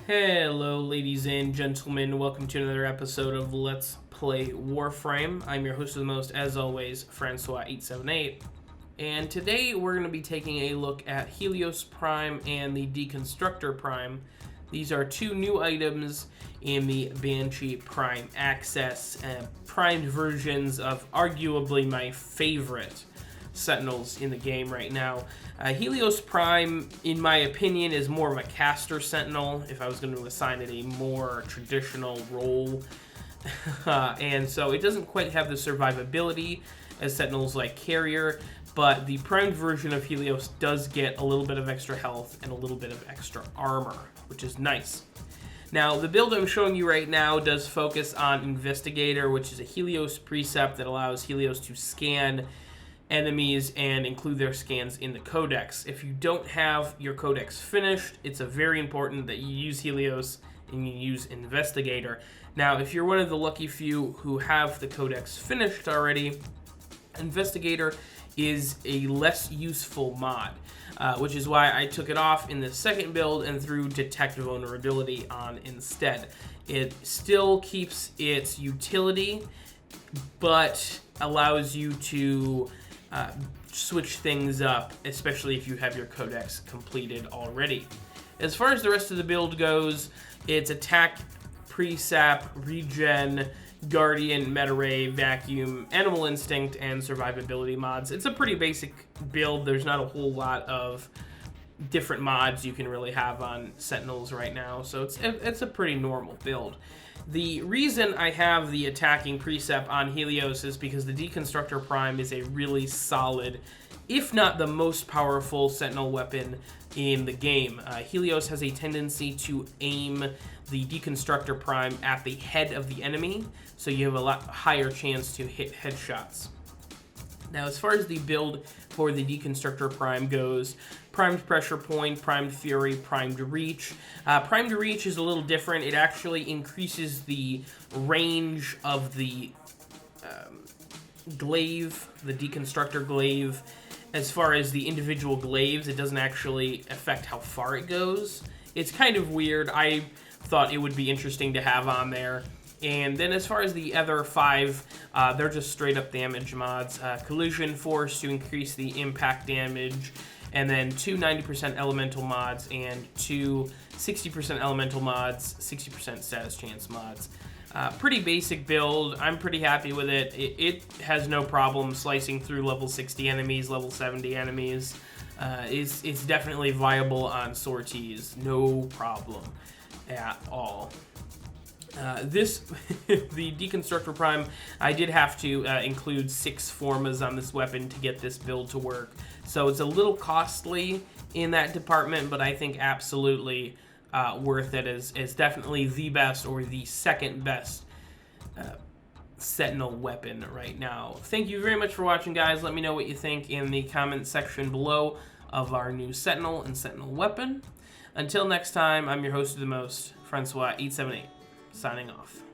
Hello, ladies and gentlemen. Welcome to another episode of Let's Play Warframe. I'm your host of the most, as always, Francois878. And today we're going to be taking a look at Helios Prime and the Deconstructor Prime. These are two new items in the Banshee Prime Access, primed versions of arguably my favorite Sentinels in the game right now. Helios Prime, in my opinion, is more of a caster Sentinel, if I was going to assign it a more traditional role. And so it doesn't quite have the survivability as Sentinels like Carrier, but the primed version of Helios does get a little bit of extra health and a little bit of extra armor, which is nice. Now, the build I'm showing you right now does focus on Investigator, which is a Helios precept that allows Helios to scan enemies and include their scans in the codex. If you don't have your codex finished, it's very important that you use Helios and you use Investigator. Now, if you're one of the lucky few who have the codex finished already, Investigator is a less useful mod, which is why I took it off in the second build and threw Detect Vulnerability on instead. It still keeps its utility, but allows you to switch things up, especially if you have your codex completed already. As far as the rest of the build goes, it's attack, presap, regen, guardian, meta ray, vacuum, animal instinct, and survivability mods. It's a pretty basic build. There's not a whole lot of different mods you can really have on Sentinels right now, so it's a pretty normal build. The reason I have the attacking precept on Helios is because the Deconstructor Prime is a really solid, if not the most powerful Sentinel weapon in the game. Helios has a tendency to aim the Deconstructor Prime at the head of the enemy, so you have a lot higher chance to hit headshots. Now, as far as the build for the Deconstructor Prime goes, primed pressure point, primed fury, primed reach. Primed reach is a little different. It actually increases the range of the glaive, the Deconstructor glaive. As far as the individual glaives, it doesn't actually affect how far it goes. It's kind of weird. I thought it would be interesting to have on there. And then as far as the other five, they're just straight up damage mods. Collision Force to increase the impact damage, and then two 90% elemental mods and two 60% elemental mods, 60% status chance mods. Pretty basic build. I'm pretty happy with it. It has no problem slicing through level 60 enemies, level 70 enemies. It's definitely viable on sorties. No problem at all. The Deconstructor Prime, I did have to include 6 Formas on this weapon to get this build to work. So it's a little costly in that department, but I think absolutely worth it as definitely the best or the second best Sentinel weapon right now. Thank you very much for watching, guys. Let me know what you think in the comment section below of our new Sentinel and Sentinel weapon. Until next time, I'm your host of the most, Francois878. Signing off.